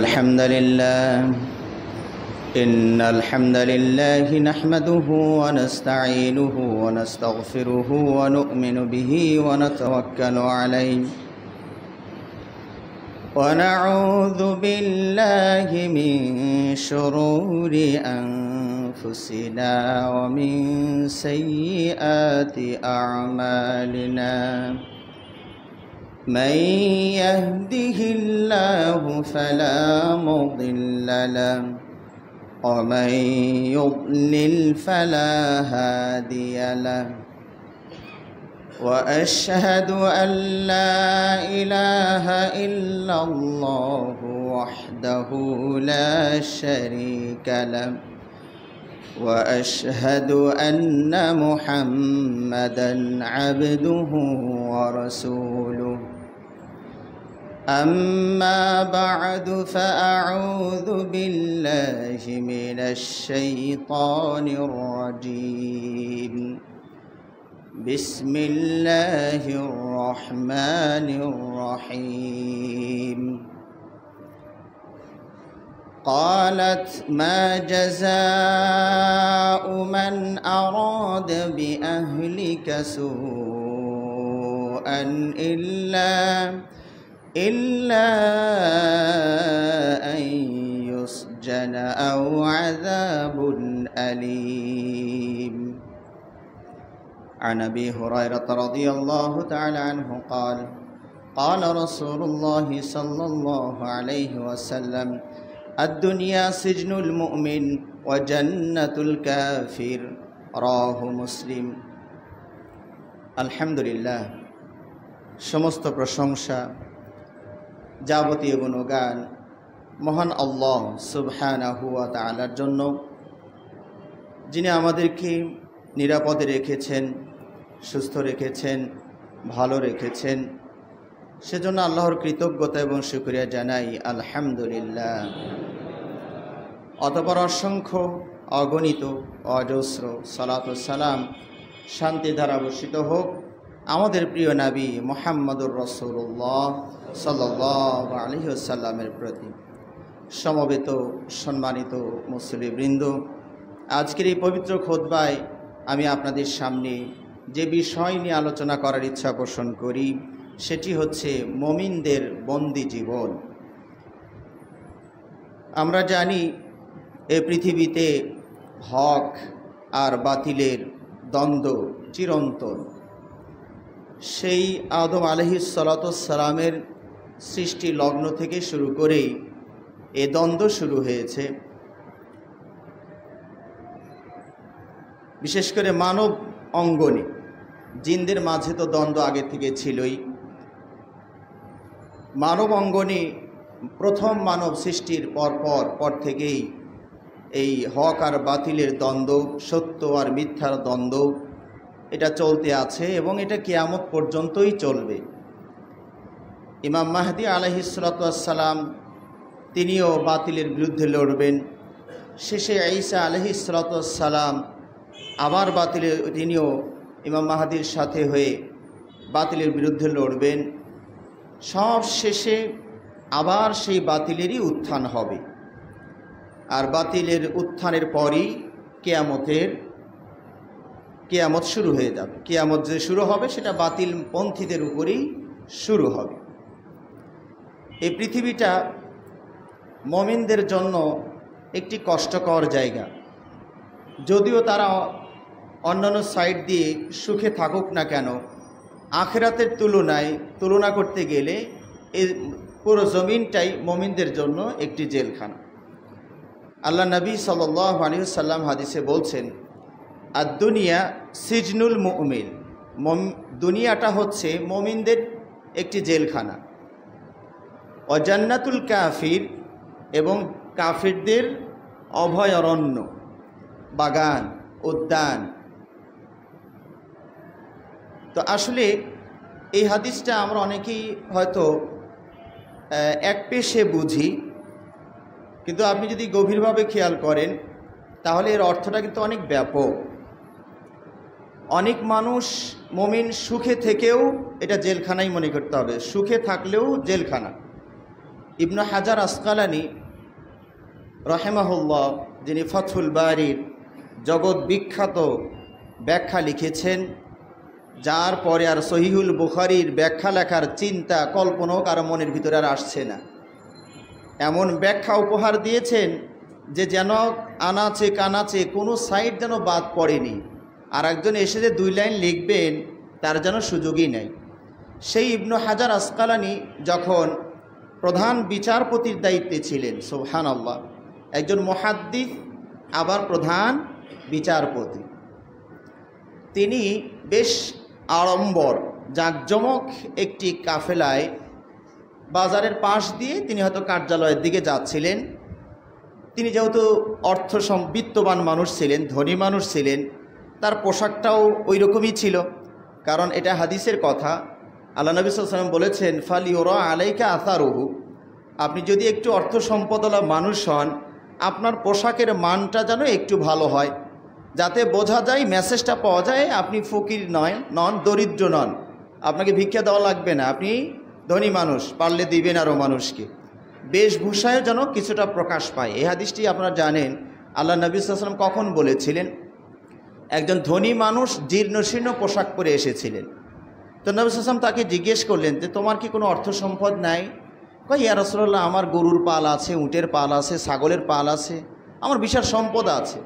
الحمد لله إن الحمد لله نحمده ونستعينه ونستغفره ونؤمن به ونتوكل عليه ونعوذ بالله من شرور أنفسنا ومن سيئات أعمالنا من يهده الله فلا مضل له ومن يضلل فلا هادي له وأشهد أن لا إله إلا الله وحده لا شريك له وأشهد أن محمدًا عبده ورسوله أما بعد فأعوذ بالله من الشيطان الرجيم بسم الله الرحمن الرحيم قالت ما جزاء من أراد بأهلك سوءا إلا أن يسجن أو عذاب أليم عن أبي هريرة رضي الله تعالى عنه قال قال رسول الله صلى الله عليه وسلم الدنيا سجن المؤمن وجنة الكافر رواه مسلم الحمد لله সমস্ত প্রশংসা যাবতীয় গুণগান মহান আল্লাহ সুবহানাহু ওয়া তাআলার জন্য, যিনি আমাদেরকে নিরাপদে রেখেছেন, সুস্থ রেখেছেন, ভালো রেখেছেন। সেজন্য আল্লাহর কৃতজ্ঞতা এবং শুকরিয়া জানাই আলহামদুলিল্লাহ। অতঃপর অসংখ্য অগণিত অজস্র সালাত ও সালাম শান্তি ধারা বর্ষিত হোক আমাদের প্রিয় নবী মুহাম্মদুর রাসূলুল্লাহ সাল্লাল্লাহু আলাইহি ওয়াসাল্লামের প্রতি। সমবেত সম্মানিত মুসলিমবৃন্দ, আজকের এই পবিত্র খুতবায় আমি আপনাদের সামনে যে বিষয় নিয়ে আলোচনা করার ইচ্ছা পোষণ করি সেটি হচ্ছে মুমিনদের বন্দি জীবন। আমরা জানি এই পৃথিবীতে হক আর বাতিলের দ্বন্দ্ব চিরন্তন। সেই আদম আলাইহিস সালাতু ওয়াস সালামের সৃষ্টি লগ্ন থেকে শুরু করেই এ দ্বন্দ্ব শুরু হয়েছে। বিশেষ করে মানব অঙ্গনে, জিনদের মাঝে তো দ্বন্দ্ব আগে থেকে ছিলই। মানব অঙ্গনে প্রথম মানব সৃষ্টির পর থেকেই এই হক আর বাতিলের দ্বন্দ্ব, সত্য আর মিথ্যার দ্বন্দ্ব এটা চলতে আছে এবং এটা কিয়ামত পর্যন্তই চলবে। ইমাম মাহদী আলাইহিস সালাতু ওয়াস সালাম তিনিও বাতিলের বিরুদ্ধে লড়বেন। শেষে ঈসা আলাইহিস সালাতু ওয়াস সালাম আবার তিনিও ইমাম মাহদীর সাথে হয়ে বাতিলের বিরুদ্ধে লড়বেন। সব শেষে আবার সেই বাতিলেরই উত্থান হবে, আর বাতিলের উত্থানের পরই কিয়ামত শুরু হয়ে যাবে। কিয়ামত যে শুরু হবে সেটা বাতিল পন্থীদের উপরেই শুরু হবে। এই পৃথিবীটা মুমিনদের জন্য একটি কষ্টকর জায়গা। যদিও তারা অন্যান্য সাইড দিয়ে সুখে থাকুক না কেন, আখিরাতের তুলনা করতে গেলে এই পুরো জমিনটাই মুমিনদের জন্য একটি জেলখানা। আল্লাহ নবী সাল্লাল্লাহু আলাইহি ওয়াসাল্লাম হাদিসে বলছেন, আর দুনিয়া সিজনুল মুমিন, দুনিয়াটা হচ্ছে মুমিনদের একটি জেলখানা। ও জান্নাতুল কাফির, এবং কাফিরদের অভয়ারণ্য, বাগান, উদ্যান। তো আসলে এই হাদিসটা আমরা অনেকেই হয়তো এক পেশে বুঝি, কিন্তু আপনি যদি গভীরভাবে খেয়াল করেন তাহলে এর অর্থটা কিন্তু অনেক ব্যাপক। অনেক মানুষ মুমিন সুখে থেকেও এটা জেলখানাই মনে করতে হবে, সুখে থাকলেও জেলখানা। ইবনু হাজার আসকালানি রাহিমাহুল্লাহ, যিনি ফাথুল বারির জগৎ বিখ্যাত ব্যাখ্যা লিখেছেন, যার পরে আর সহিহুল বুখারীর ব্যাখ্যা লেখার চিন্তা কল্পনাও কারো মনের ভিতরে আর আসছে না। এমন ব্যাখ্যা উপহার দিয়েছেন যে যেন আনাচে কানাচে কোনো সাইড যেন বাদ পড়েনি। আর একজন এসে যে 2 লাইন লিখবেন তার যেন সুযোগই নেই। সেই ইবনু হাজার আসকালানি যখন প্রধান বিচারপতির দায়িত্বে ছিলেন, সুবহানাল্লাহ, একজন মুহাদ্দিস আবার প্রধান বিচারপতি, তিনি বেশ আড়ম্বর জাঁকজমক একটি কাফেলায় বাজারের পাশ দিয়ে তিনি হয়তো কার্যালয়ের দিকে যাচ্ছিলেন। তিনি যেহেতু বিত্তবান মানুষ ছিলেন, ধনী মানুষ ছিলেন, তার পোশাকটাও ওই রকমই ছিল। কারণ এটা হাদিসের কথা, আল্লাহ নবী সাল্লাল্লাহু আলাইহি ওয়াসাল্লাম বলেছেন, ফালিউরা আলাইকা আসারুহু, আপনি যদি একটু অর্থ সম্পদওয়ালা মানুষ হন, আপনার পোশাকের মানটা যেন একটু ভালো হয়, যাতে বোঝা যায়, মেসেজটা পাওয়া যায় আপনি ফকির নন, দরিদ্র নন, আপনাকে ভিক্ষা দেওয়া লাগবে না, আপনি ধনী মানুষ, পারলে দিবেন আরও মানুষকে। বেশভূষায় যেন কিছুটা প্রকাশ পায়। এই হাদিসটি আপনারা জানেন আল্লাহ নবী সাল্লাল্লাহু আলাইহি ওয়াসাল্লাম কখন বলেছিলেন? একজন ধনী মানুষ জীর্ণশীর্ণ পোশাক পরে এসেছিলেন। তো নবী সাল্লাল্লাহু আলাইহি ওয়াসাল্লাম তাকে জিজ্ঞেস করলেন যে তোমার কি কোনো অর্থ সম্পদ নাই? কয়, ইয়া রাসূলুল্লাহ, আমার গরুর পাল আছে, উটের পাল আছে, ছাগলের পাল আছে, আমার বিশাল সম্পদ আছে।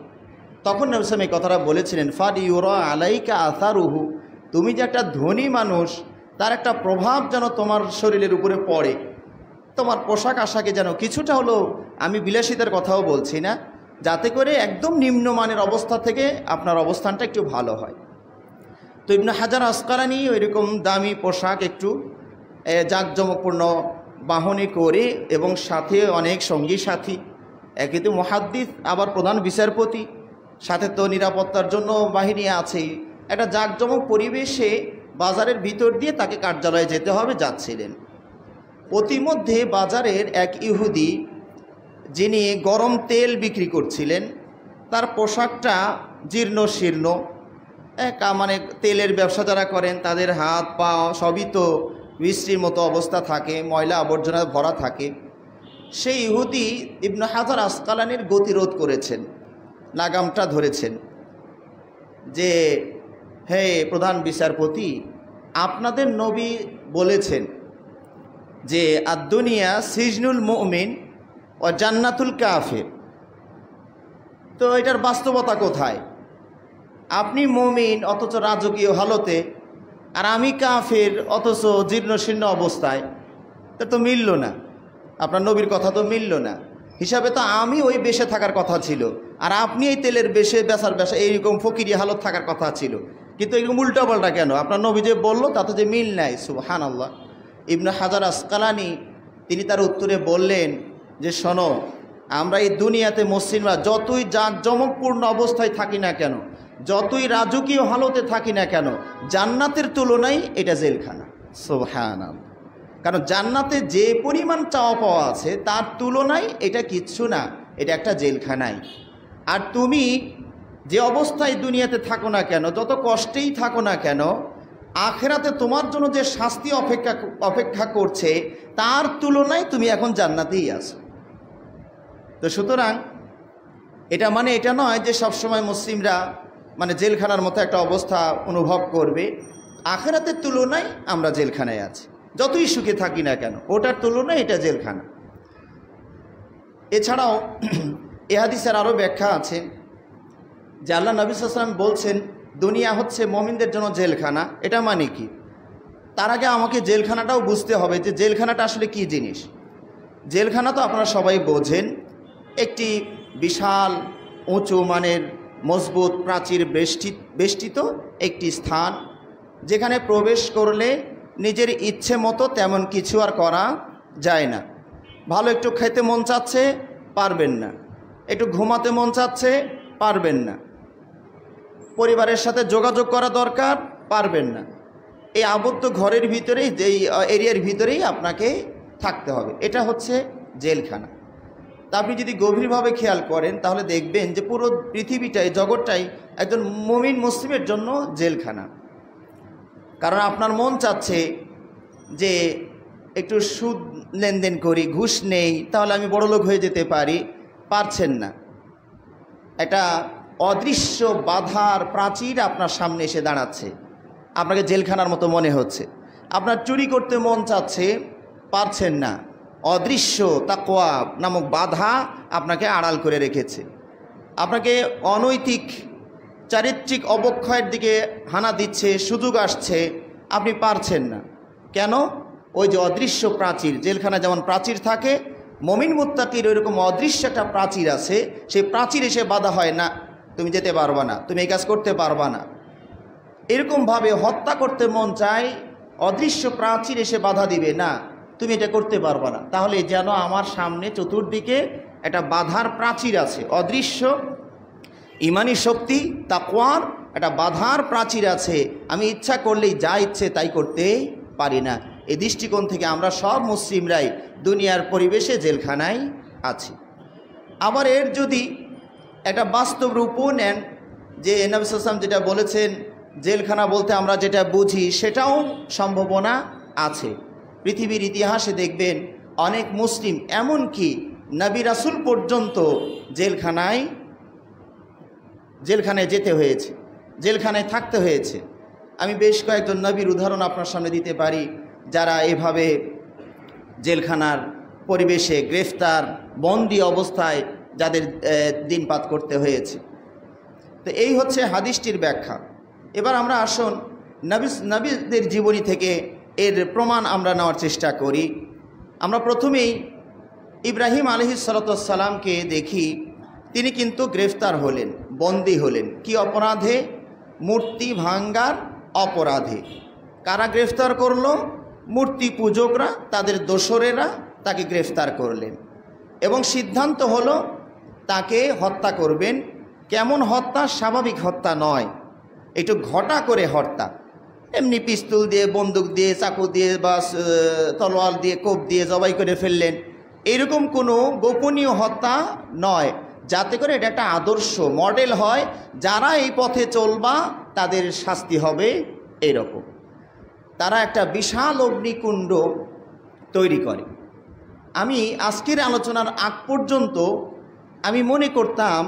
তখন নবী সাল্লাল্লাহু আলাইহি ওয়াসাল্লাম এই কথাটা বলেছিলেন, ফালিউরা আলাইকা আসারুহু, তুমি যে একটা ধনী মানুষ, তার একটা প্রভাব যেন তোমার শরীরের উপরে পড়ে, তোমার পোশাক আশাকে যেন কিছুটা হলেও, আমি বিলাসিতার কথাও বলছি না, যাতে করে একদম নিম্নমানের অবস্থা থেকে আপনার অবস্থানটা একটু ভালো হয়। তো ইবনে হাজার আসকালানি ওইরকম দামি পোশাক একটু জাঁকজমকপূর্ণ বাহনে করে এবং সাথে অনেক সঙ্গী সাথী, একে তো মুহাদ্দিস আবার প্রধান বিচারপতি, সাথে তো নিরাপত্তার জন্য বাহিনী আছেই, একটা জাঁকজমক পরিবেশে বাজারের ভিতর দিয়ে তাকে কার্যালয়ে যেতে হবে, যাচ্ছিলেন। অতিমধ্যে বাজারের এক ইহুদি, যিনি গরম তেল বিক্রি করছিলেন, তার পোশাকটা জীর্ণ শীর্ণ, মানে তেলের ব্যবসা যারা করেন তাদের হাত পা সবই তো বৃষ্টির মতো অবস্থা থাকে, ময়লা আবর্জনা ভরা থাকে। সেই ইহুদি ইবনে হাজার আসকালানির গতিরোধ করেছেন, লাগামটা ধরেছেন যে, হে প্রধান বিচারপতি, আপনাদের নবী বলেছেন যে আদ-দুনিয়া সিজনুল মুমিন ও জান্নাতুল কাফির, তো এটার বাস্তবতা কোথায়? আপনি মুমিন অথচ রাজকীয় হালতে, আর আমি কাফের অথচ জীর্ণশীর্ণ অবস্থায়, তো মিলল না, আপনার নবীর কথা তো মিলল না। হিসাবে তো আমি ওই বেশে থাকার কথা ছিল, আর আপনি এই তেলের বেশে বেচার এইরকম ফকিরি হালত থাকার কথা ছিল, কিন্তু এরকম উল্টাপাল্টা কেন? আপনার নবী যে বলল তাতে যে মিল নাই। সুবহানাল্লাহ। ইবনে হাজার আসকালানি তিনি তার উত্তরে বললেন যে, শোনো, আমরা এই দুনিয়াতে মুসলিমরা যতই জাঁকজমকপূর্ণ অবস্থায় থাকি না কেন, যতই রাজকীয় হালতে থাকি না কেন, জান্নাতের তুলনায় এটা জেলখানা। সুবহানাল্লাহ। কারণ জান্নাতে যে পরিমাণ চাওয়া পাওয়া আছে তার তুলনায় এটা কিচ্ছু না, এটা একটা জেলখানাই। আর তুমি যে অবস্থায় দুনিয়াতে থাকো না কেন, যত কষ্টেই থাকো না কেন, আখেরাতে তোমার জন্য যে শাস্তি অপেক্ষা করছে তার তুলনায় তুমি এখন জান্নাতেই আছো। তো সুতরাং এটা মানে এটা নয় যে সবসময় মুসলিমরা মানে জেলখানার মতো একটা অবস্থা অনুভব করবে। আখেরাতের তুলনায় আমরা জেলখানায় আছি, যতই সুখে থাকি না কেন, ওটার তুলনায় এটা জেলখানা। এছাড়াও এ হাদিসের আরও ব্যাখ্যা আছে যে আল্লাহ নবী সাল্লাল্লাহু আলাইহি ওয়াসাল্লাম বলছেন দুনিয়া হচ্ছে মুমিনদের জন্য জেলখানা। এটা মানে কি? তার আগে আমাকে জেলখানাটাও বুঝতে হবে যে জেলখানাটা আসলে কি জিনিস। জেলখানা তো আপনারা সবাই বোঝেন, একটি বিশাল উঁচু মানের মজবুত প্রাচীর বেষ্টিত একটি স্থান, যেখানে প্রবেশ করলে নিজের ইচ্ছে মতো তেমন কিছু আর করা যায় না। ভালো একটু খেতে মন চাচ্ছে, পারবেন না। একটু ঘুমাতে মন চাচ্ছে, পারবেন না। পরিবারের সাথে যোগাযোগ করা দরকার, পারবেন না। এই আবদ্ধ ঘরের ভিতরেই, যেই এরিয়ার ভিতরেই আপনাকে থাকতে হবে। এটা হচ্ছে জেলখানা। তা আপনি যদি গভীরভাবে খেয়াল করেন তাহলে দেখবেন যে পুরো পৃথিবীটাই, জগৎটাই একজন মুমিন মুসলিমের জন্য জেলখানা। কারণ আপনার মন চাচ্ছে যে একটু লেনদেন করি, ঘুষ নেই, তাহলে আমি বড়লোক হয়ে যেতে পারি। পারছেন না। একটা অদৃশ্য বাধার প্রাচীর আপনার সামনে এসে দাঁড়াচ্ছে, আপনাকে জেলখানার মতো মনে হচ্ছে। আপনার চুরি করতে মন চাচ্ছে, পারছেন না। অদৃশ্য তাকওয়া নামক বাধা আপনাকে আড়াল করে রেখেছে। আপনাকে অনৈতিক চারিত্রিক অবক্ষয়ের দিকে হানা দিচ্ছে, সুযোগ আসছে, আপনি পারছেন না। কেন? ওই যে অদৃশ্য প্রাচীর, জেলখানায় যেমন প্রাচীর থাকে, মুমিন মুত্তাকির ওইরকম অদৃশ্য একটা প্রাচীর আছে। সেই প্রাচীর এসে বাধা হয়, না তুমি যেতে পারবা না, তুমি এই কাজ করতে পারবা না। এরকমভাবে হত্যা করতে মন চায়, অদৃশ্য প্রাচীর এসে বাধা দিবে, না তুমি এটা করতে পারবা না। তাহলে যেন আমার সামনে চতুর্দিকে একটা বাধার প্রাচীর আছে, অদৃশ্য ইমানি শক্তি তাকওয়ার একটা বাধার প্রাচীর আছে। আমি ইচ্ছা করলেই যা ইচ্ছে তাই করতে পারি না। এই দৃষ্টিকোণ থেকে আমরা সব মুসলিমরাই দুনিয়ার পরিবেশে জেলখানায় আছি। আবার এর যদি একটা বাস্তব রূপও নেন, যে নবী সাল্লাল্লাহু আলাইহি ওয়াসাল্লাম যেটা বলেছেন, জেলখানা বলতে আমরা যেটা বুঝি সেটাও সম্ভাবনা আছে। পৃথিবীর ইতিহাসে দেখবেন অনেক মুসলিম, এমনকি নবী রাসূল পর্যন্ত জেলখানায় যেতে হয়েছে, জেলখানায় থাকতে হয়েছে। আমি বেশ কয়েকজন নবীর উদাহরণ আপনার সামনে দিতে পারি, যারা এভাবে জেলখানার পরিবেশে গ্রেফতার, বন্দি অবস্থায় যাদের দিনপাত করতে হয়েছে। তো এই হচ্ছে হাদিসটির ব্যাখ্যা। এবার আমরা আসুন নবীদের জীবনী থেকে এর প্রমাণ আমরা নেওয়ার চেষ্টা করি। আমরা প্রথমেই ইব্রাহিম আলাইহিস সালাতু ওয়াস সালামকে দেখি। তিনি কিন্তু গ্রেফতার হলেন, বন্দী হলেন। কি অপরাধে? মূর্তি ভাঙ্গার অপরাধে। কারা গ্রেফতার করলো? মূর্তি পূজকরা, তাদের দোসরেরা তাকে গ্রেফতার করলেন এবং সিদ্ধান্ত হলো তাকে হত্যা করবেন। কেমন হত্যা? স্বাভাবিক হত্যা নয়, একটু ঘটা করে হত্যা। এমনি পিস্তল দিয়ে, বন্দুক দিয়ে, চাকু দিয়ে বা তলোয়ার দিয়ে, কোপ দিয়ে জবাই করে ফেললেন, এরকম কোনো গোপনীয় হত্যা নয়, যাতে করে এটা একটা আদর্শ মডেল হয়, যারা এই পথে চলবা তাদের শাস্তি হবে এরকম। তারা একটা বিশাল অগ্নিকুণ্ড তৈরি করে। আমি আজকের আলোচনার আগ পর্যন্ত আমি মনে করতাম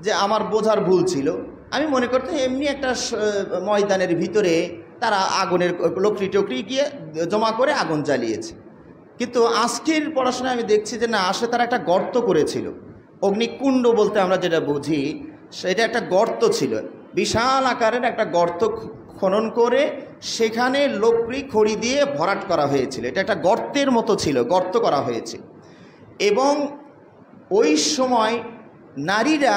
যে আমার বোঝার ভুল ছিল। আমি মনে করতাম এমনি একটা ময়দানের ভিতরে তারা আগুনের লকড়ি টকরি গিয়ে জমা করে আগুন জ্বালিয়েছে। কিন্তু আজকের পড়াশোনায় আমি দেখছি যে না, আসলে তারা একটা গর্ত করেছিল। অগ্নিকুণ্ড বলতে আমরা যেটা বুঝি, সেটা একটা গর্ত ছিল, বিশাল আকারের একটা গর্ত খনন করে সেখানে লকড়ি খড়ি দিয়ে ভরাট করা হয়েছিল। এটা একটা গর্তের মতো ছিল, গর্ত করা হয়েছে। এবং ওই সময় নারীরা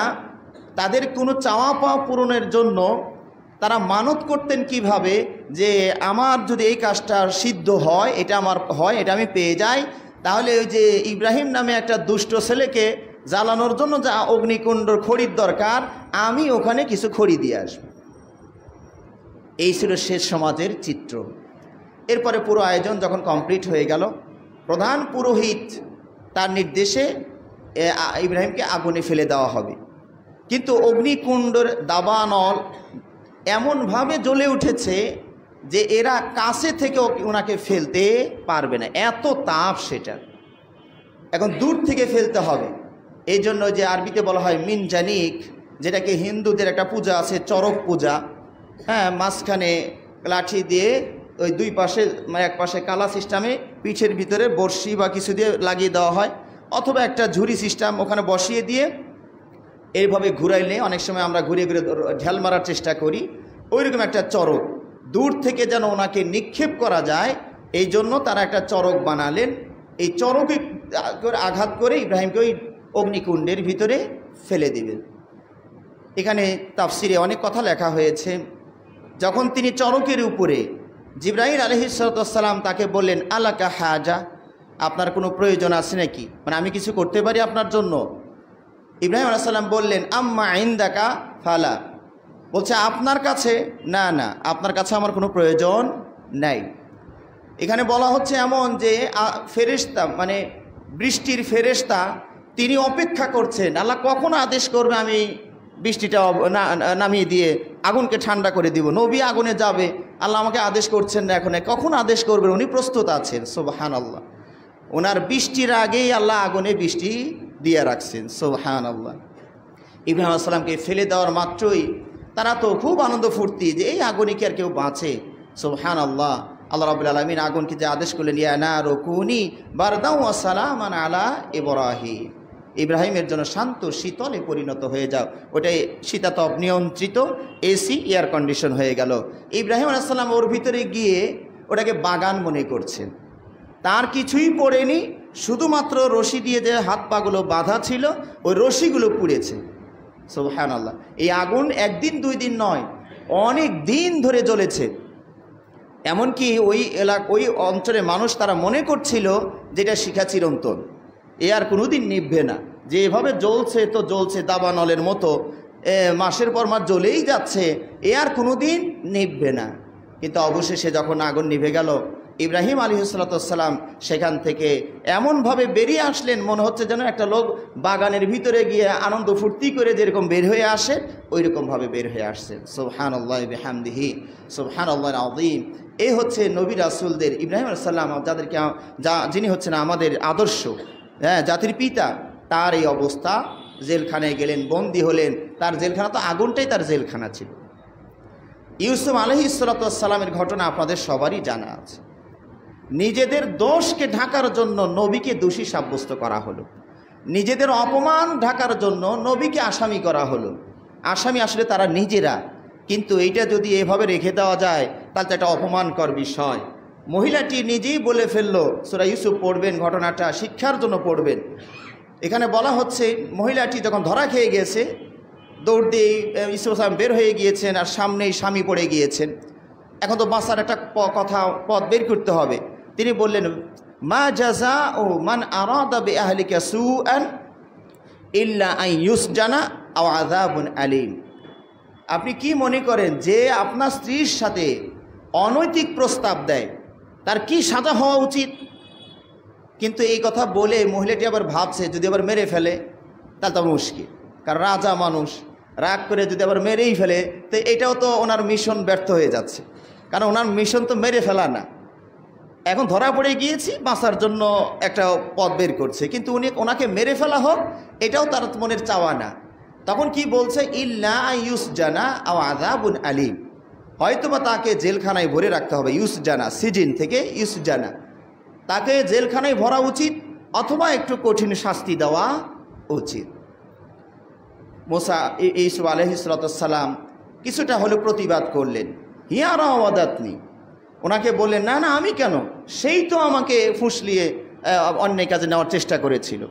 তাদের কোনো চাওয়া পাওয়া পূরণের জন্য তারা মানত করতেন কিভাবে, যে আমার যদি এই কাজটা সিদ্ধ হয়, এটা আমার হয়, এটা আমি পেয়ে যাই, তাহলে ওই যে ইব্রাহিম নামে একটা দুষ্ট ছেলেকে জ্বালানোর জন্য যা অগ্নিকুণ্ডর খড়ির দরকার, আমি ওখানে কিছু খড়ি দিয়ে আসব। এই ছিল শেষ সমাজের চিত্র। এরপরে পুরো আয়োজন যখন কমপ্লিট হয়ে গেল, প্রধান পুরোহিত তার নির্দেশে ইব্রাহিমকে আগুনে ফেলে দেওয়া হবে। কিন্তু অগ্নিকুণ্ডের দাবানল এমনভাবে জ্বলে উঠেছে যে এরা কাছে থেকে ওনাকে ফেলতে পারবে না, এত তাপ সেটা। এখন দূর থেকে ফেলতে হবে। এই জন্য যে আরবিতে বলা হয় মিনজানিক, যেটাকে হিন্দুদের একটা পূজা আছে, চরক পূজা। হ্যাঁ, মাঝখানে লাঠি দিয়ে ওই দুই পাশে, এক পাশে কালা সিস্টেমে পিঠের ভিতরে বড়শি বা কিছু দিয়ে লাগিয়ে দেওয়া হয়, অথবা একটা ঝুড়ি সিস্টেম ওখানে বসিয়ে দিয়ে এইভাবে ঘুরাইলে, অনেক সময় আমরা ঘুরে ঘুরে ঢেল মারার চেষ্টা করি, ওইরকম একটা চরক দূর থেকে যেন ওনাকে নিক্ষেপ করা যায়, এই জন্য তারা একটা চরক বানালেন। এই চরকে আঘাত করে ইব্রাহিমকে ওই অগ্নিকুণ্ডের ভিতরে ফেলে দিবেন। এখানে তাফসিরে অনেক কথা লেখা হয়েছে। যখন তিনি চরকের উপরে, জিবরাইল আলাইহিস সালাম তাকে বললেন, আলাকা হাজা, আপনার কোনো প্রয়োজন আছে নাকি, মানে আমি কিছু করতে পারি আপনার জন্য? ইব্রাহিম আলাইহিস সালাম বললেন, আম্মা ইনদাকা ফালা, বলছে আপনার কাছে, না না, আপনার কাছে আমার কোনো প্রয়োজন নাই। এখানে বলা হচ্ছে এমন যে ফেরেশতা, মানে বৃষ্টির ফেরেশতা, তিনি অপেক্ষা করছেন আল্লাহ কখন আদেশ করবে আমি বৃষ্টিটা নামিয়ে দিয়ে আগুনকে ঠান্ডা করে দিব। নবী আগুনে যাবে, আল্লাহ আমাকে আদেশ করছেন না, এখন কখন আদেশ করবেন, উনি প্রস্তুত আছেন। সুবহানাল্লাহ। ওনার বৃষ্টির আগেই আল্লাহ আগুনে বৃষ্টি দিয়ে রাখছেন। সুবহানাল্লাহ। ইব্রাহিম আলাইহিস সালামকে ফেলে দেওয়ার মাত্রই তারা তো খুব আনন্দ ফুর্তি যে এই আগুনে কি আর কেউ বাঁচে। সুবহানাল্লাহ। আল্লাহ রাব্বুল আলামিন আগুনকে যে আদেশ করলেন, ইয়া নারু কুনি বারদাও ওয়া সালামান আলা ইব্রাহিম, ইব্রাহিমের জন্য শান্ত শীতলে পরিণত হয়ে যাও। ওটাই শীতাতপ নিয়ন্ত্রিত এসি এয়ার কন্ডিশন হয়ে গেল। ইব্রাহিম আলাইহিস সালাম ওর ভিতরে গিয়ে ওটাকে বাগান মনে করছেন। তার কিছুই পড়েনি, শুধুমাত্র রশি দিয়ে যে হাত পাগুলো বাঁধা ছিল ওই রশিগুলো পুড়েছে। সুবহানাল্লাহ। এই আগুন একদিন দুই দিন নয়, অনেক দিন ধরে জ্বলেছে। এমনকি ওই অঞ্চলের মানুষ তারা মনে করছিল যেটা শিখা চিরন্তন, এ আর কোনোদিন নিভবে না, যে এভাবে জ্বলছে তো জ্বলছে দাবানলের মতো, মাসের পর মাস জ্বলেই যাচ্ছে, এ আর কোনোদিন নিভবে না। কিন্তু অবশেষে যখন আগুন নিভে গেল, ইব্রাহিম আলাইহিসসালাম সেখান থেকে এমনভাবে বেরিয়ে আসলেন, মনে হচ্ছে যেন একটা লোক বাগানের ভিতরে গিয়ে আনন্দ ফুর্তি করে যেরকম বের হয়ে আসে ওই রকমভাবে বের হয়ে আসছেন। সুবহানাল্লাহি ওয়া বিহামদিহি সুবহানাল্লাহিল আযীম। এই হচ্ছে নবী রাসূলদের, ইব্রাহিম আলাইহিস সালাম যাদেরকে যিনি হচ্ছেন আমাদের আদর্শ, হ্যাঁ, জাতির পিতা, তার এই অবস্থা, জেলখানায় গেলেন, বন্দী হলেন। তার জেলখানা তো আগুনটাই তার জেলখানা ছিল। ইউসুফ আলাইহিসসালামের ঘটনা আপনাদের সবারই জানা আছে। নিজেদের দোষকে ঢাকার জন্য নবীকে দোষী সাব্যস্ত করা হলো, নিজেদের অপমান ঢাকার জন্য নবীকে আসামি করা হলো। আসামি আসলে তারা নিজেরা, কিন্তু এইটা যদি এভাবে রেখে দেওয়া যায় তাহলে একটা অপমানকর বিষয়। মহিলাটি নিজেই বলে ফেললো, সূরা ইউসুফ পড়বেন, ঘটনাটা শিক্ষার জন্য পড়বেন। এখানে বলা হচ্ছে মহিলাটি যখন ধরা খেয়ে গেছে, দৌড় দিয়ে ইউসুফ সালাম বের হয়ে গিয়েছেন আর সামনেই স্বামী পড়ে গিয়েছেন। এখন তো বাঁচার একটা পথ বের করতে হবে। তিনি বললেন, মা জাযাউ মান আরাদা বিআহলিকা সুআন ইল্লা আন ইউসজানা আও আযাবুন আলীম। আপনি কি মনে করেন যে আপনার স্ত্রীর সাথে অনৈতিক প্রস্তাব দেয় তার কি সাজা হওয়া উচিত? কিন্তু এই কথা বলে মহিলাটি আবার ভাবছে যদি আবার মেরে ফেলে তাহলে তো মুশকিল, কারণ রাজা মানুষ, রাগ করে যদি আবার মেরেই ফেলে তো এটাও তো ওনার মিশন ব্যর্থ হয়ে যাচ্ছে, কারণ ওনার মিশন তো মেরে ফেলা না। এখন ধরা পড়ে গিয়েছি, বাঁচার জন্য একটা পথ বের করছে, কিন্তু ওনাকে মেরে ফেলা হোক এটাও তার মনের চাওয়া না। তখন কি বলছে, ইল্লা ইউসজানা আও আযাবুন আলীম, হয়তোবা তাকে জেলখানায় ভরে রাখতে হবে। ইউসজানা সিজিন থেকে ইউসজানা, তাকে জেলখানায় ভরা উচিত অথবা একটু কঠিন শাস্তি দেওয়া উচিত। মুসা ইউসুফ আলাইহিসসালাম কিছুটা হলেও প্রতিবাদ করলেন। হিয়া রাওয়াদাতনি, ওনাকে বললেন, না না আমি কেন, সেই তো আমাকে ফুসলিয়ে অন্যায় কাজে নেওয়ার চেষ্টা করেছিল।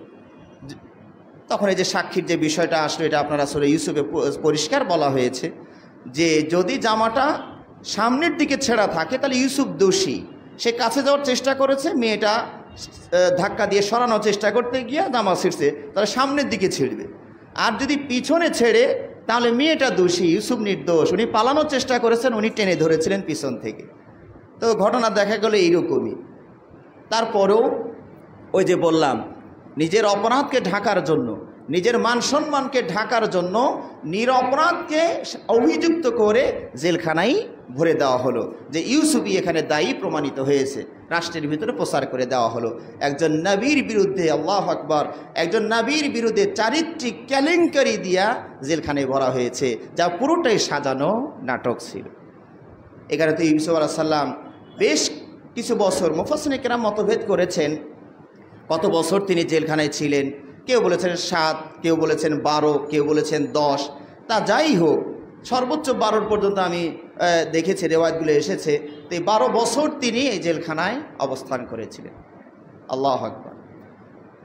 তখন এই যে সাক্ষীর যে বিষয়টা আসলো, এটা আপনারা সূরা ইউসুফে পরিষ্কার বলা হয়েছে যে যদি জামাটা সামনের দিকে ছেঁড়া থাকে তাহলে ইউসুফ দোষী। সে কাছে যাওয়ার চেষ্টা করেছে, মেয়েটা ধাক্কা দিয়ে সরানোর চেষ্টা করতে গিয়ে জামা ছিঁড়ছে, তাহলে সামনের দিকে ছিঁড়বে। আর যদি পিছনে ছেড়ে তাহলে মেয়েটা দোষী, ইউসুফ নির্দোষ। উনি পালানোর চেষ্টা করেছেন, উনি টেনে ধরেছিলেন পিছন থেকে। তো ঘটনা দেখা গেল এইরকমই। তারপরেও ওই যে বললাম, নিজের অপরাধকে ঢাকার জন্য, নিজের মান সম্মানকে ঢাকার জন্য নিরপরাধকে অভিযুক্ত করে জেলখানায় ভরে দেওয়া হলো, যে ইউসুফই এখানে দায়ী প্রমাণিত হয়েছে। রাষ্ট্রের ভিতরে প্রচার করে দেওয়া হলো একজন নবীর বিরুদ্ধে, আল্লাহু আকবার, একজন নবীর বিরুদ্ধে চারিত্রিক কেলেঙ্কারি দিয়া জেলখানায় ভরা হয়েছে, যা পুরোটাই সাজানো নাটক ছিল। এখানে তো ইউসুফ আলাইহিস সালাম বেশ কিছু বছর, মুফাসসিরিনে কেরাম মতভেদ করেছেন কত বছর তিনি জেলখানায় ছিলেন। কেউ বলেছেন 7, কেউ বলেছেন 12, কেউ বলেছেন 10। তা যাই হোক, সর্বোচ্চ 12 পর্যন্ত আমি দেখেছি, রেওয়ায়াতগুলো এসেছে। তো এই 12 বছর তিনি এই জেলখানায় অবস্থান করেছিলেন। আল্লাহু আকবার।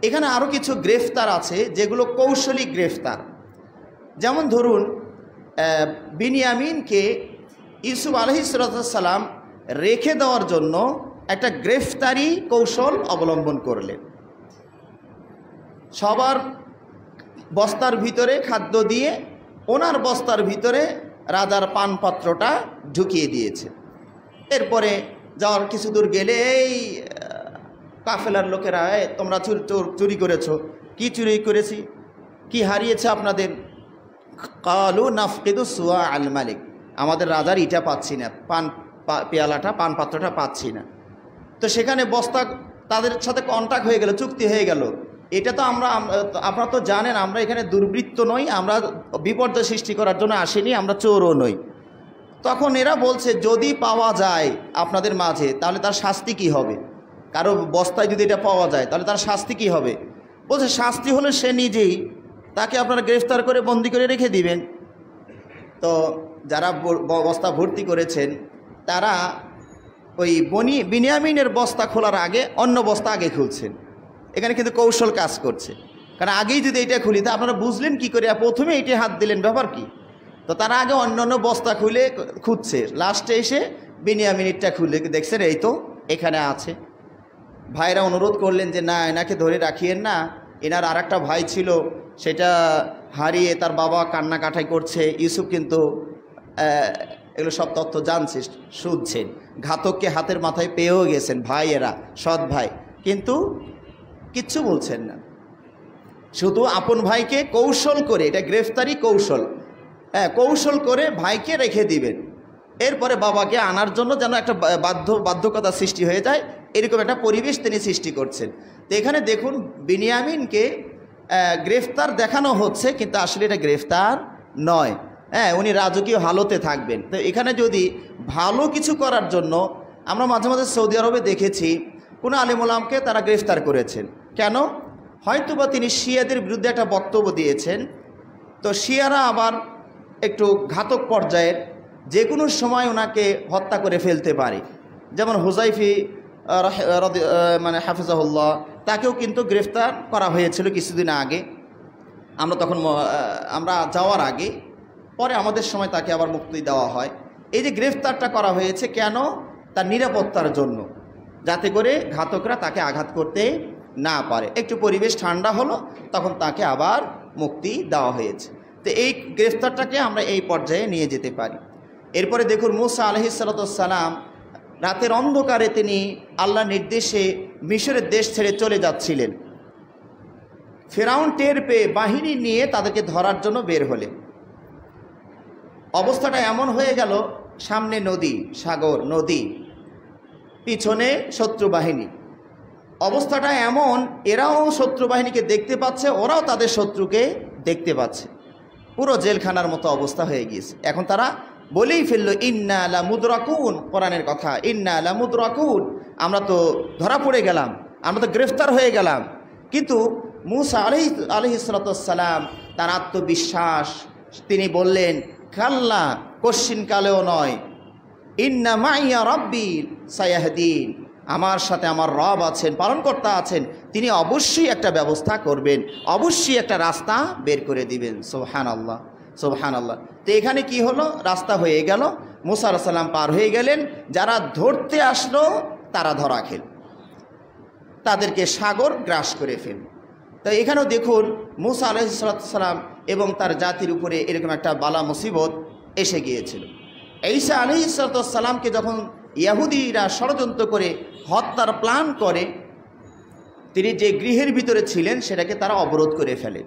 এখানে আরও কিছু গ্রেফতার আছে যেগুলো কৌশলী গ্রেফতার। যেমন ধরুন, বিনিয়ামিনকে ইউসুফ আলাইহিসসালাম রেখে দেওয়ার জন্য একটা গ্রেফতারি কৌশল অবলম্বন করলেন। সবার বস্তার ভিতরে খাদ্য দিয়ে ওনার বস্তার ভিতরে রাজার পানপাত্রটা ঢুকিয়ে দিয়েছে। এরপরে যাওয়ার কিছু দূর গেলে এই কাফেলার লোকেরা, তোমরা চুরি করেছো। কি চুরি করেছি, কি হারিয়েছে আপনাদের? কালু নাফকিদু সুয়া আল মালিক, আমাদের রাজার ইটা পাচ্ছি না, পেয়ালাটা, পানপাত্রটা পাচ্ছি না। তো সেখানে বস্তা তাদের সাথে কন্ট্যাক্ট হয়ে গেল, চুক্তি হয়ে গেল। এটা তো আপনারা তো জানেন আমরা এখানে দুর্বৃত্ত নই, আমরা বিপর্যয় সৃষ্টি করার জন্য আসিনি, আমরা চোরও নই। তখন এরা বলছে যদি পাওয়া যায় আপনাদের মাঝে তাহলে তার শাস্তি কি হবে, কারো বস্তায় যদি এটা পাওয়া যায় তাহলে তার শাস্তি কি হবে। বলছে শাস্তি হলে সে নিজেই, তাকে আপনারা গ্রেফতার করে বন্দি করে রেখে দিবেন। তো যারা বস্তা ভর্তি করেছেন তারা ওই বিনিয়ামিনের বস্তা খোলার আগে অন্য বস্তা আগে খুলছেন। এখানে কিন্তু কৌশল কাজ করছে, কারণ আগেই যদি এটা খুলি তা আপনারা বুঝলেন কি করে, প্রথমে এইটি হাত দিলেন, ব্যাপার কি। তো তারা আগে অন্য বস্তা খুঁজছে, লাস্টে এসে বিনিয়ামিনেরটা খুলে দেখছেন এই তো এখানে আছে। ভাইরা অনুরোধ করলেন যে না, এনাকে ধরে রাখিয়েন না, এনার আর একটা ভাই ছিল সেটা হারিয়ে তার বাবা কান্নাকাটাই করছে। ইউসুফ কিন্তু এগুলো সব তথ্য জানছে, শুনছেন, ঘাতককে হাতের মাথায় পেয়েও গেছেন ভাই, এরা সৎ ভাই, কিন্তু কিচ্ছু বলছেন না। শুধু আপন ভাইকে কৌশল করে, এটা গ্রেফতারি কৌশল, কৌশল করে ভাইকে রেখে দিবেন, এরপরে বাবাকে আনার জন্য যেন একটা বাধ্যকতা সৃষ্টি হয়ে যায়, এরকম একটা পরিবেশ তিনি সৃষ্টি করছেন। তো এখানে দেখুন বিনিয়ামিনকে গ্রেফতার দেখানো হচ্ছে, কিন্তু আসলে এটা গ্রেফতার নয়, উনি রাজকীয় হালতে থাকবেন। তো এখানে যদি ভালো কিছু করার জন্য, আমরা মাঝে মাঝে সৌদি আরবে দেখেছি কোনো আলিমুলামকে তারা গ্রেফতার করেছেন, কেন? হয়তোবা তিনি শিয়াদের বিরুদ্ধে একটা বক্তব্য দিয়েছেন। তো শিয়ারা আবার একটু ঘাতক পর্যায়ের, যে কোনো সময় ওনাকে হত্যা করে ফেলতে পারে। যেমন হুজাইফি মানে হাফিজাহুল্লাহ, তাকেও কিন্তু গ্রেফতার করা হয়েছিল কিছুদিন আগে, আমরা যাওয়ার আগে, পরে আমাদের সময় তাকে আবার মুক্তি দেওয়া হয়। এই যে গ্রেফতারটা করা হয়েছে কেন? তার নিরাপত্তার জন্য, যাতে করে ঘাতকরা তাকে আঘাত করতে না পারে। একটু পরিবেশ ঠান্ডা হলো, তখন তাকে আবার মুক্তি দেওয়া হয়েছে। তো এই গ্রেফতারটাকে আমরা এই পর্যায়ে নিয়ে যেতে পারি। এরপরে দেখুন মুসা আলাইহিস সালাম রাতের অন্ধকারে তিনি আল্লাহর নির্দেশে মিশরের দেশ ছেড়ে চলে যাচ্ছিলেন। ফেরাউন টের পেয়ে বাহিনী নিয়ে তাদেরকে ধরার জন্য বের হলেন। অবস্থাটা এমন হয়ে গেল, সামনে নদী, সাগর, নদী, পিছনে শত্রু বাহিনী। অবস্থাটা এমন, এরাও শত্রু বাহিনীকে দেখতে পাচ্ছে, ওরাও তাদের শত্রুকে দেখতে পাচ্ছে। পুরো জেলখানার মতো অবস্থা হয়ে গিয়েছে। এখন তারা বলেই ফেললো ইন্না লা মুদরাকুন, কোরআনের কথা, ইন্না লা মুদরাকুন, আমরা তো ধরা পড়ে গেলাম, আমরা তো গ্রেফতার হয়ে গেলাম। কিন্তু মুসা আলাইহিস সালাম তার আত্মবিশ্বাস, তিনি বললেন কাল্লা, কশ্চিন কালেও নয়, ইন্না মাইয়া রাব্বি সায়াহদিন, আমার সাথে আমার রব আছেন, পালনকর্তা আছেন, তিনি অবশ্যই একটা ব্যবস্থা করবেন, অবশ্যই একটা রাস্তা বের করে দিবেন। সুবহানাল্লাহ, সুবহানাল্লাহ। তো এখানে কি হলো, রাস্তা হয়ে গেল, মুসা আলাইহিস সালাম পার হয়ে গেলেন, যারা ধরতে আসলো তারা ধরা খেল, তাদেরকে সাগর গ্রাস করে ফেল। তো এখানেও দেখুন মুসা আলাইহিস সালাম এবং তার জাতির উপরে এরকম একটা বালা মুসিবত এসে গিয়েছিল। ঈসা আলাইহিস সালামকে যখন ইহুদিরা ষড়যন্ত্র করে হত্যার প্ল্যান করে, তিনি যে গৃহের ভিতরে ছিলেন সেটাকে তারা অবরোধ করে ফেলে,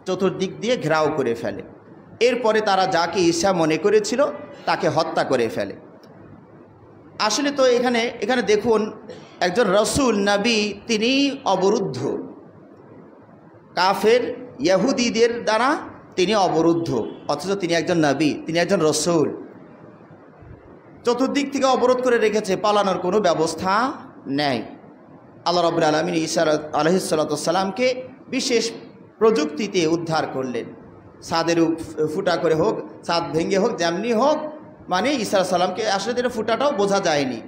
চতুর্দিক দিয়ে ঘেরাও করে ফেলে। এরপরে তারা যাকে ঈসা মনে করেছিল তাকে হত্যা করে ফেলে। আসলে তো এখানে দেখুন একজন রসুল নবী, তিনি অবরুদ্ধ, কাফের ইহুদিদের দ্বারা তিনি অবরুদ্ধ, অথচ তিনি একজন নবী, তিনি একজন রসুল। চতুর্দিক থেকে অবরোধ করে রেখেছে, পালানোর কোনো ব্যবস্থা নেই। আল্লাহ রাব্বুল আলামিন ঈসা আলাইহিস সালামকে বিশেষ প্রযুক্তিতে উদ্ধার করলেন। ছাদের ফুটা করে হোক, ছাদ ভেঙে হোক, যেমনি হোক, মানে ঈসা সালামকে, আসলে এটা ফুটাটাও বোঝা যায়নি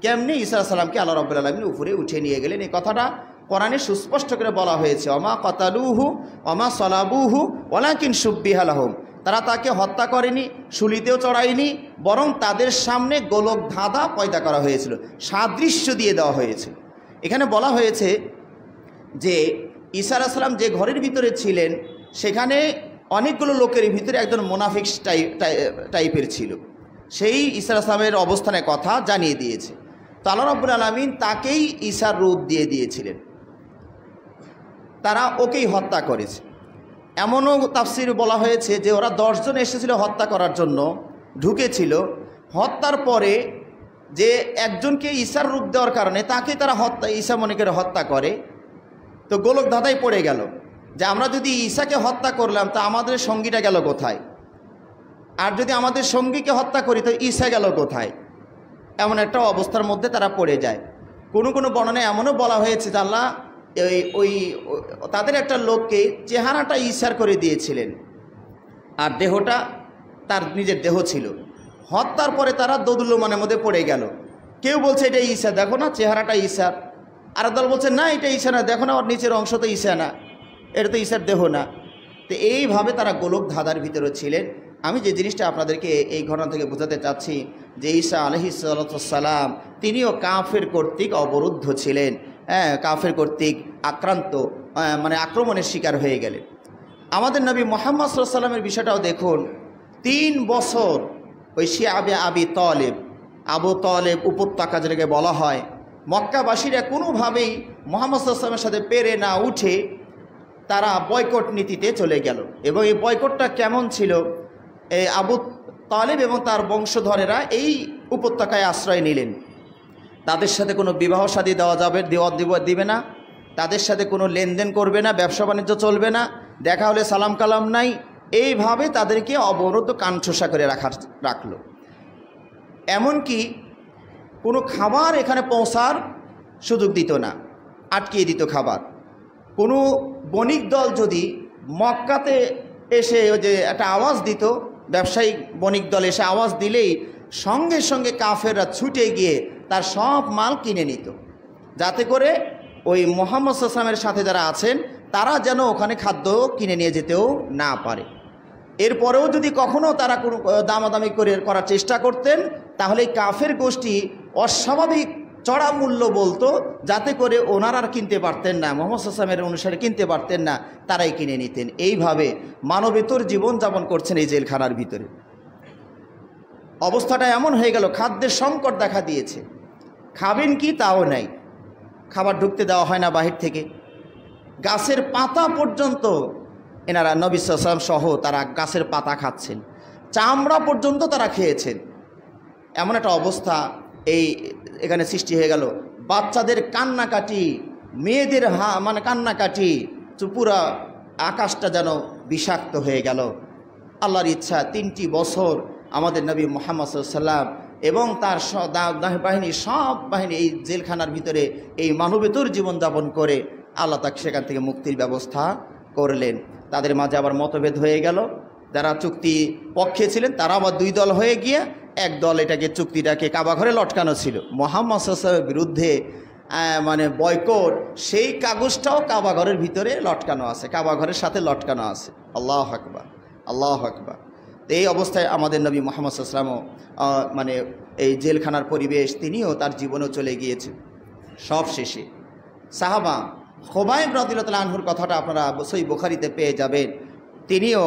কেমনি, ঈসা সালামকে আল্লাহ রাব্বুল আলামিন উপরে উঠে নিয়ে গেলেন। এই কথাটা কোরআনে সুস্পষ্ট করে বলা হয়েছে, অমা কাতালুহু অমা সলাবুহু ওয়ালাকিন শুব্বিহা লাহুম, তারা তাকে হত্যা করেনি, শুলিতেও চড়ায়নি, বরং তাদের সামনে গোলক ধাঁধা পয়দা করা হয়েছিল, সাদৃশ্য দিয়ে দেওয়া হয়েছে। এখানে বলা হয়েছে যে ঈসা আলাইহিস সালাম যে ঘরের ভিতরে ছিলেন সেখানে অনেকগুলো লোকের ভিতরে একজন মুনাফিক টাইপের ছিল, সেই ঈসা আলাইহিস সালামের অবস্থানের কথা জানিয়ে দিয়েছে। তো আল্লাহ রাব্বুল আলামিন তাকেই ঈসার রূপ দিয়ে দিয়েছিলেন, তারা ওকেই হত্যা করেছে। এমনও তাফসিরে বলা হয়েছে যে ওরা 10 জন এসেছিল হত্যা করার জন্য, ঢুকেছিল, হত্যার পরে যে একজনকে ঈসার রূপ দেওয়ার কারণে তাকে তারা ঈসা মনে করে হত্যা করে। তো গোলক ধাঁধায় পড়ে গেল যে আমরা যদি ঈসাকে হত্যা করলাম তা আমাদের সঙ্গীটা গেল কোথায়, আর যদি আমাদের সঙ্গীকে হত্যা করি তো ঈসা গেল কোথায়, এমন একটা অবস্থার মধ্যে তারা পড়ে যায়। কোনো কোনো বর্ণনায় এমনও বলা হয়েছে যে আল্লাহ ওই তাদের একটা লোককে চেহারাটা ঈসার করে দিয়েছিলেন আর দেহটা তার নিজের দেহ ছিল। হত্যার পরে তারা দোদুল্যমানের মধ্যে পড়ে গেল। কেউ বলছে এটা ঈসা, দেখো না চেহারাটা ঈসার, আর দল বলছে না এটা ঈসা না, দেখো না ওর নিচের অংশ তো ঈসা না, এটা তো ঈসার দেহ না। তো এইভাবে তারা গোলক ধাঁধার ভিতরে ছিলেন। আমি যে জিনিসটা আপনাদেরকে এই ঘটনা থেকে বোঝাতে চাচ্ছি যে ঈসা আলাইহিস সালাম তিনিও কাফের কর্তৃক অবরুদ্ধ ছিলেন, কাফের কর্তৃক আক্রান্ত, মানে আক্রমণের শিকার হয়ে গেলেন। আমাদের নবী মুহাম্মদ সাল্লাল্লাহু আলাইহি ওয়াসাল্লামের বিষয়টাও দেখুন, 3 বছর ওই শিয়াবে আবু তলেব উপত্যকা যেটাকে বলা হয়, মক্কাবাসীরা কোনোভাবেই মুহাম্মদ সাল্লাল্লাহু আলাইহি ওয়াসাল্লামের সাথে পেরে না উঠে তারা বয়কট নীতিতে চলে গেল। এবং এই বয়কটটা কেমন ছিল, এই আবু তালেব এবং তার বংশধরেরা এই উপত্যকায় আশ্রয় নিলেন। তাদের সাথে কোনো বিবাহ শাদী দিবে না, তাদের সাথে কোনো লেনদেন করবে না, ব্যবসা বাণিজ্য চলবে না, দেখা হলে সালাম কালাম নাই। এইভাবে তাদেরকে অবরুদ্ধ কানঠোসা করে রাখলো। এমনকি কোনো খাবার এখানে পৌঁছার সুযোগ দিত না, আটকিয়ে দিত খাবার। কোনো বণিক দল যদি মক্কাতে এসে যে একটা আওয়াজ দিত, ব্যবসায়িক বণিক দল এসে আওয়াজ দিলেই সঙ্গে সঙ্গে কাফেররা ছুটে গিয়ে তার সব মাল কিনে নিত, যাতে করে ওই মুহাম্মদ সাল্লাল্লাহু আলাইহি ওয়াসাল্লামের সাথে যারা আছেন তারা যেন ওখানে খাদ্য কিনে নিয়ে যেতেও না পারে। এরপরেও যদি কখনও তারা কোনো দামাদামি করার চেষ্টা করতেন, তাহলে এই কাফের গোষ্ঠী অস্বাভাবিক চড়া মূল্য বলতো, যাতে করে ওনারা আর কিনতে পারতেন না, মুহাম্মদ সাল্লাল্লাহু আলাইহি ওয়াসাল্লামের অনুসারে কিনতে পারতেন না, তারাই কিনে নিতেন। এইভাবে মানবেতর জীবনযাপন করছেন এই জেলখানার ভিতরে। অবস্থাটা এমন হয়ে গেল, খাদ্যের সংকট দেখা দিয়েছে, খাবেন কি তাও নাই, খাবার ঢুকতে দেওয়া হয় না বাহির থেকে। গাছের পাতা পর্যন্ত এনারা নবী সাল্লাল্লাহু আলাইহি ওয়াসাল্লাম সহ তারা গাছের পাতা খাচ্ছেন, চামড়া পর্যন্ত তারা খেয়েছেন। এমন একটা অবস্থা এখানে সৃষ্টি হয়ে গেল। বাচ্চাদের কান্নাকাটি, মেয়েদের মানে কান্নাকাটি, পুরা আকাশটা যেন বিষাক্ত হয়ে গেল। আল্লাহর ইচ্ছা 3টি বছর আমাদের নবী মুহাম্মদ সাল্লাল্লাহু আলাইহি ওয়াসাল্লাম এবং তার বাহিনী, সব বাহিনী এই জেলখানার ভিতরে এই মানবেতর জীবনযাপন করে আল্লাহ তাকে সেখান থেকে মুক্তির ব্যবস্থা করলেন। তাদের মাঝে আবার মতভেদ হয়ে গেল। যারা চুক্তি পক্ষে ছিলেন তারা আবার 2 দল হয়ে গিয়ে এক দল চুক্তিটাকে কাবাঘরে লটকানো ছিল, মুহাম্মদ সাল্লাল্লাহু আলাইহি ওয়াসাল্লামের বিরুদ্ধে মানে বয়কট, সেই কাগজটাও কাবাঘরের ভিতরে লটকানো আছে, কাবাঘরের সাথে লটকানো আছে। আল্লাহু আকবার, আল্লাহু আকবার। এই অবস্থায় আমাদের নবী মুহাম্মদ সাল্লাল্লাহু আলাইহি ওয়াসাল্লামও মানে এই জেলখানার পরিবেশ, তিনিও তার জীবনেও চলে গিয়েছেন। সব শেষে সাহাবা খুবাইব রাদিয়াল্লাহু তাআলা আনহুর কথাটা আপনারা সহিহ বুখারীতে পেয়ে যাবেন। তিনিও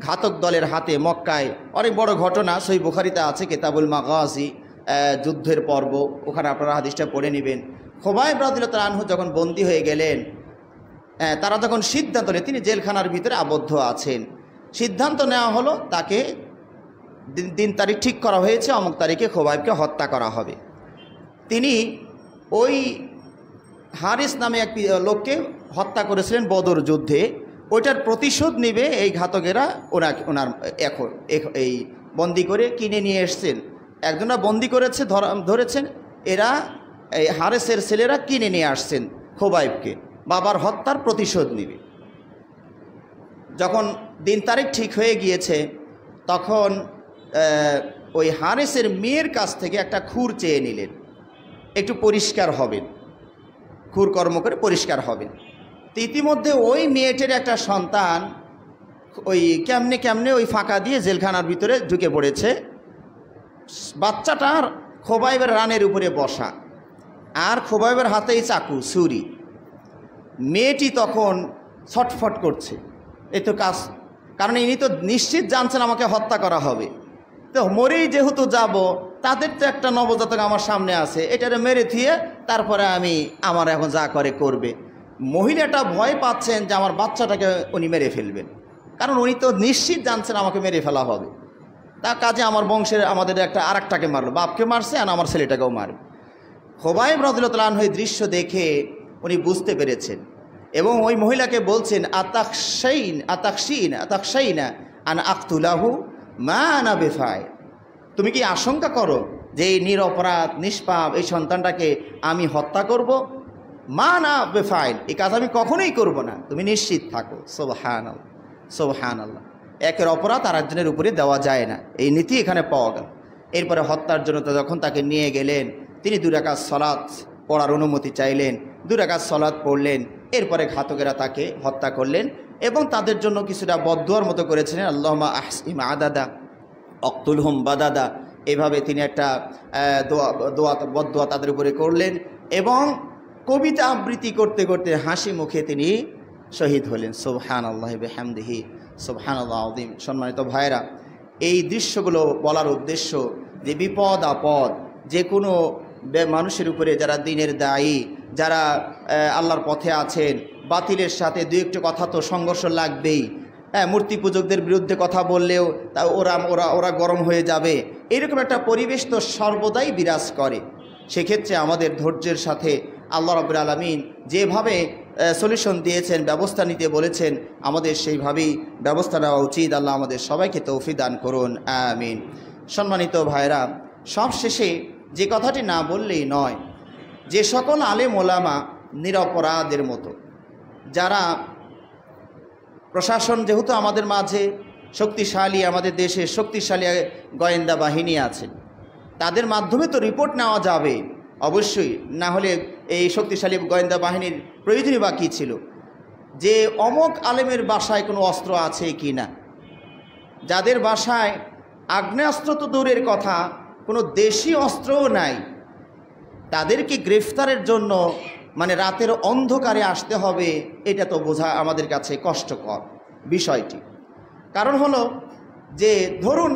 ঘাতক দলের হাতে মক্কায়, অনেক বড় ঘটনা, সহিহ বুখারীতে আছে, কিতাবুল মাগাজি, যুদ্ধের পর্ব, ওখানে আপনারা হাদিসটা পড়ে নেবেন। খুবাইব রাদিয়াল্লাহু তাআলা আনহু যখন বন্দী হয়ে গেলেন, তারা যখন সিদ্ধান্ত নেয় তিনি জেলখানার ভিতরে আবদ্ধ আছেন, সিদ্ধান্ত নেওয়া হলো তাকে দিন তারিখ ঠিক করা হয়েছে, অমুক তারিখে খুবাইবকে হত্যা করা হবে। তিনি ওই হারিস নামে এক লোককে হত্যা করেছিলেন বদর যুদ্ধে, ওইটার প্রতিশোধ নেবে এই ঘাতকেরা ওনার এখন এই বন্দি করে কিনে নিয়ে এসছেন। একজনা বন্দি করেছে, ধরেছেন, এরা এই হারেসের ছেলেরা কিনে নিয়ে আসছেন খুবাইবকে, বাবার হত্যার প্রতিশোধ নেবে। যখন দিন তারিখ ঠিক হয়ে গিয়েছে তখন ওই হারেসের মেয়ের কাছ থেকে একটা খুর চেয়ে নিলেন, একটু পরিষ্কার হবেন, খুর কর্ম করে পরিষ্কার হবেন। তো ইতিমধ্যে ওই মেয়েটির একটা সন্তান ওই কেমনে ওই ফাঁকা দিয়ে জেলখানার ভিতরে ঢুকে পড়েছে। বাচ্চাটার খুবাইবের রানের উপরে বসা, আর খুবাইবের হাতেই চাকু ছুরি। মেয়েটি তখন ছটফট করছে, এই তো কাজ, কারণ ইনি তো নিশ্চিত জানছেন আমাকে হত্যা করা হবে, তো মরেই যেহেতু যাব, তাদের তো একটা নবজাতক আমার সামনে আছে, এটারে মেরে থিয়ে তারপরে আমার এখন যা করে করবে। মহিলাটা ভয় পাচ্ছেন যে আমার বাচ্চাটাকে উনি মেরে ফেলবেন, কারণ উনি তো নিশ্চিত জানছেন আমাকে মেরে ফেলা হবে। তা কাজে আমার বংশের আমাদের একটা আরেকটাকে মারলো, বাপকে মারছে আর আমার ছেলেটাকেও মারবে। খোবাইব রাদিয়াল্লাহু তাআলা আনহু এই দৃশ্য দেখে উনি বুঝতে পেরেছেন এবং ওই মহিলাকে বলছেন, আতাকশাইনা আন আকতুলাহু মা আনা বিফাইল, তুমি কি আশঙ্কা করো যে এই নিরপরাধ নিষ্পাপ এই সন্তানটাকে আমি হত্যা করব? মা না বেফাইল, এই কাজ আমি কখনোই করব না, তুমি নিশ্চিত থাকো। সুবহানাল্লাহ, সুবহানাল্লাহ। একের অপরাধ আর একজনের উপরে দেওয়া যায় না, এই নীতি এখানে পাওয়া গেল। এরপরে হত্যার জন্য যখন তাকে নিয়ে গেলেন, তিনি 2 রাকাত সালাত পড়ার অনুমতি চাইলেন, 2 রাকাত সালাত পড়লেন। এরপরে ঘাতকেরা তাকে হত্যা করলেন এবং তাদের জন্য কিছুটা বদদুয়ার মতো করেছিলেন, আল্লাহুম্মা আহসিম আদাদা অক্তুলহুম বাদাদা। এভাবে তিনি একটা বদদুয়া তাদের উপরে করলেন এবং কবিতা আবৃত্তি করতে করতে হাসি মুখে তিনি শহীদ হলেন। সুবহানাল্লাহি বিহামদিহি সুবহানাল্লাহ আযীম। সম্মানিত ভাইরা, এই দৃশ্যগুলো বলার উদ্দেশ্য যে বিপদ আপদ যে কোনো মানুষের উপরে যারা দ্বীনের দায়ী, যারা আল্লাহর পথে আছেন, বাতিলের সাথে 2-1 কথা তো সংঘর্ষ লাগবেই। হ্যাঁ, মূর্তি পূজকদের বিরুদ্ধে কথা বললেও তা ওরা গরম হয়ে যাবে, এরকম একটা পরিবেশ তো সর্বদাই বিরাজ করে। সেক্ষেত্রে আমাদের ধৈর্যের সাথে আল্লাহ রাব্বুল আলামিন যেভাবে সলিউশন দিয়েছেন, ব্যবস্থা নিতে বলেছেন, আমাদের সেইভাবেই ব্যবস্থা নেওয়া উচিত। আল্লাহ আমাদের সবাইকে তৌফিক দান করুন, আমিন। সম্মানিত ভাইরা, সবশেষে যে কথাটি না বললেই নয়, যে সকল আলেম ওলামা নিরপরাধের মতো, যারা প্রশাসন যেহেতু আমাদের মাঝে শক্তিশালী, আমাদের দেশে শক্তিশালী গোয়েন্দা বাহিনী আছেন, তাদের মাধ্যমে তো রিপোর্ট নেওয়া যাবে অবশ্যই, না হলে এই শক্তিশালী গোয়েন্দা বাহিনীর প্রয়োজনই বা কী ছিল? যে অমক আলেমের বাসায় কোনো অস্ত্র আছে কি না, যাদের বাসায় আগ্নেয়াস্ত্র তো দূরের কথা, কোনো দেশি অস্ত্রও নাই, তাদেরকে গ্রেফতারের জন্য মানে রাতের অন্ধকারে আসতে হবে, এটা তো বোঝা আমাদের কাছে কষ্টকর বিষয়টি। কারণ হলো যে ধরুন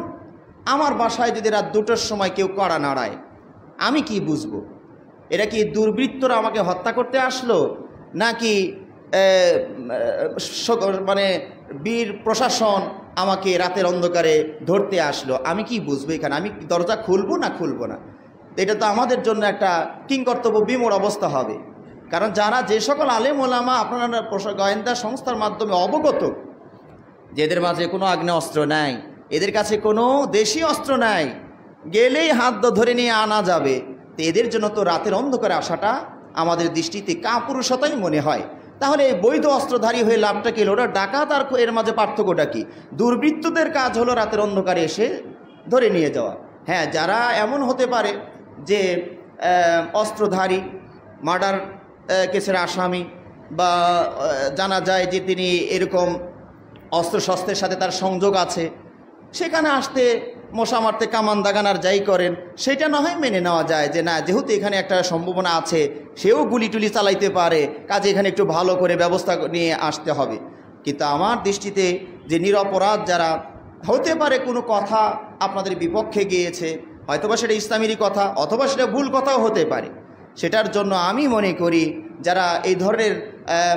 আমার বাসায় যদি রাত 2টোর সময় কেউ কড়া নাড়ায়, আমি কি বুঝবো? এরা কি দুর্বৃত্তরা আমাকে হত্যা করতে আসলো, নাকি মানে বীর প্রশাসন আমাকে রাতের অন্ধকারে ধরতে আসলো? আমি কি বুঝবো এখানে? আমি দরজা খুলবো না খুলবো না? এটা তো আমাদের জন্য একটা কিংকর্তব্য বিমূঢ় অবস্থা হবে। কারণ যারা যে সকল আলেম ওলামা আপনারা গোয়েন্দা সংস্থার মাধ্যমে অবগত যে এদের মাঝে কোনো আগ্নেয়াস্ত্র নাই, এদের কাছে কোনো দেশি অস্ত্র নাই, গেলেই হাত ধরে নিয়ে আনা যাবে, তো এদের জন্য তো রাতের অন্ধকারে আসাটা আমাদের দৃষ্টিতে কাপুরুষতাই মনে হয়। তাহলে বৈধ অস্ত্রধারী হয়ে লাভটা কি? ওরা ডাকাত আর এর মাঝে পার্থক্যটা কি? দুর্বৃত্তদের কাজ হলো রাতের অন্ধকারে এসে ধরে নিয়ে যাওয়া। হ্যাঁ, যারা এমন হতে পারে যে অস্ত্রধারী, মার্ডার কেসের আসামি, বা জানা যায় যে তিনি এরকম অস্ত্রশস্ত্রের সাথে তার সংযোগ আছে, সেখানে আসতে মশা মারতে কামান দাগানার যাই করেন, সেটা না হয় মেনে নেওয়া যায় যে না, যেহেতু এখানে একটা সম্ভাবনা আছে, সেও গুলি টুলি চালাইতে পারে, কাজে এখানে একটু ভালো করে ব্যবস্থা নিয়ে আসতে হবে। কিন্তু আমার দৃষ্টিতে যে নিরপরাধ যারা, হতে পারে কোনো কথা আপনাদের বিপক্ষে গিয়েছে, হয়তোবা সেটা ইসলামেরই কথা, অথবা সেটা ভুল কথাও হতে পারে, সেটার জন্য আমি মনে করি যারা এই ধরনের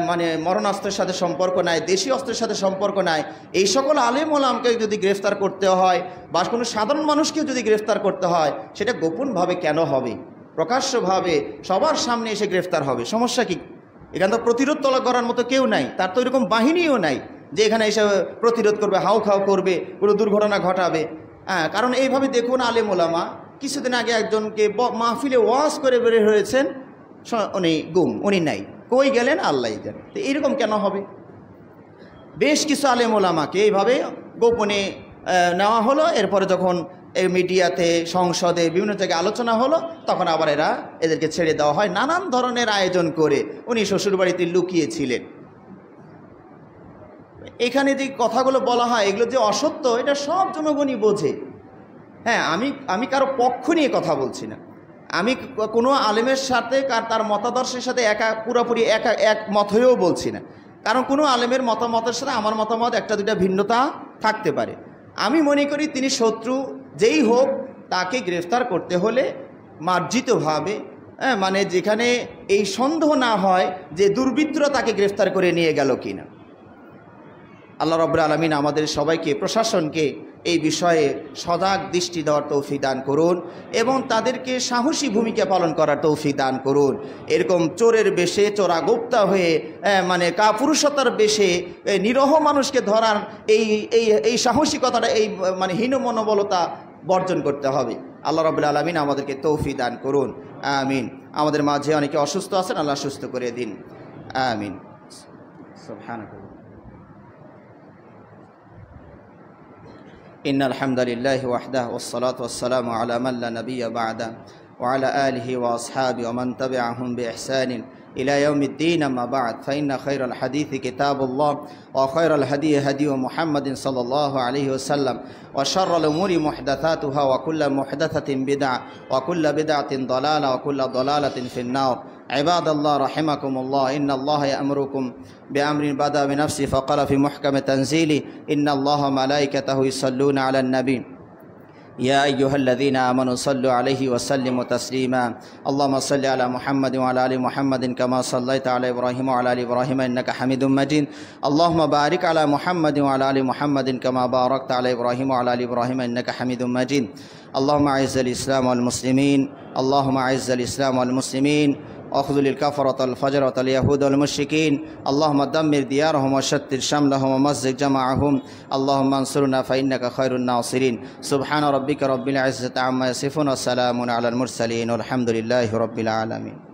মানে মরণাস্ত্রের সাথে সম্পর্ক নাই, দেশি অস্ত্রের সাথে সম্পর্ক নাই, এই সকল আলেম ওলামাকে যদি গ্রেফতার করতে হয়, বা কোনো সাধারণ মানুষকে যদি গ্রেফতার করতে হয়, সেটা গোপনভাবে কেন হবে? প্রকাশ্যভাবে সবার সামনে এসে গ্রেফতার হবে, সমস্যা কি? এখানে তো প্রতিরোধ করার মতো কেউ নাই, তার তো এরকম বাহিনীও নাই যে এখানে এসে প্রতিরোধ করবে, হাউ খাও করবে, কোনো দুর্ঘটনা ঘটাবে। হ্যাঁ, কারণ এইভাবে দেখুন আলেম ওলামা কিছুদিন আগে একজনকে মাহফিলে ওয়াজ করে বের হয়েছেন, উনি গুম, উনি নাই, কই গেলেন আল্লাহ জানে। তো এইরকম কেন হবে? বেশ কিছু আলেম ওলামাকে এইভাবে গোপনে নেওয়া হলো, এরপরে যখন এই মিডিয়াতে, সংসদে, বিভিন্ন জায়গায় আলোচনা হলো, তখন আবার এদেরকে ছেড়ে দেওয়া হয় নানান ধরনের আয়োজন করে। উনি শ্বশুরবাড়িতে লুকিয়েছিলেন। এখানে যে কথাগুলো বলা হয়, এগুলো যে অসত্য, এটা সব জনগণই বোঝে। হ্যাঁ, আমি কারো পক্ষ নিয়ে কথা বলছি না, আমি কোনো আলেমের সাথে তার মতাদর্শের সাথে পুরোপুরি এক মত হয়েও বলছি না, কারণ কোনো আলেমের মতামতের সাথে আমার মতামত একটা দুটা ভিন্নতা থাকতে পারে। আমি মনে করি তিনি শত্রু যেই হোক, তাকে গ্রেফতার করতে হলে মার্জিতভাবে, মানে যেখানে এই সন্দেহ না হয় যে দুর্বৃত্তরা তাকে গ্রেফতার করে নিয়ে গেল কিনা। আল্লাহ রাব্বুল আলামিন আমাদের সবাইকে, প্রশাসনকে এই বিষয়ে সজাগ দৃষ্টি দেওয়ার তৌফিক দান করুন এবং তাদেরকে সাহসী ভূমিকা পালন করার তৌফিক দান করুন। এরকম চোরের বেশে চোরাগোপ্তা হয়ে মানে কাপুরুষতার বেশে নিরহ মানুষকে ধরার এই সাহসিকতাটা মানে হীন মনোবলতা বর্জন করতে হবে। আল্লাহ রাব্বুল আলামিন আমাদেরকে তৌফিক দান করুন, আমিন। আমাদের মাঝে অনেকে অসুস্থ আছেন, আল্লাহ সুস্থ করে দিন, আমিন। সুবহানাল্লাহ। ইন্নাল হামদালিল্লাহি ওয়াহদাহু ওয়াসসালাতু ওয়াসসালামু আলা মান লা নাবিয়্যা বা'দা ওয়া আলা আলিহি ওয়া আসহাবিহি ওয়া মান তাবি'আহুম বিইহসানিন ইলা ইয়াউমিদ্দিন, আম্মা বা'দ, ফাইন্না খায়রাল হাদিসি কিতাবুল্লাহ ওয়া খায়রাল হাদিয়ি হাদিয়ু মুহাম্মাদিন সাল্লাল্লাহু আলাইহি ওয়াসাল্লাম ওয়া শাররাল উমুরি মুহদাসাতুহা ওয়া কুল্লু মুহদাসাতিন বিদআহ ওয়া কুল্লু বিদআতিন দালালা ওয়া কুল্লু দালালাতিন ফিন-নার। ইবাদাল্লাহ রাহিমাকুমুল্লাহ, ইন্নাল্লাহা ইয়া'মুরুকুম বিআমরিন বাদা বিনাফসিহি ফাকালা ফি মুহকামি তানজিলি, ইন্নাল্লাহা ওয়া মালাইকাতাহু ইউসাল্লুনা আলান নাবী يا أيها الذين آمنوا صلوا عليه وسلموا تسليما اللهم صل على محمد وعلى آل محمد كما صليت على إبراهيم وعلى آل إبراهيم إنك حميد مجيد اللهم بارك على محمد وعلى آل محمد كما باركت على إبراهيم وعلى آل إبراهيم إنك حميد مجيد اللهم أعز الإسلام والمسلمين اللهم أعز الإسلام والمسلمين واخذل الكفرة الفجرة اليهود والمشركين اللهم دمر ديارهم وشتت شملهم ومزق جمعهم اللهم انصرنا فإنك خير الناصرين سبحان ربك رب العزة عما يصفون وسلام على المرسلين والحمد لله رب العالمين.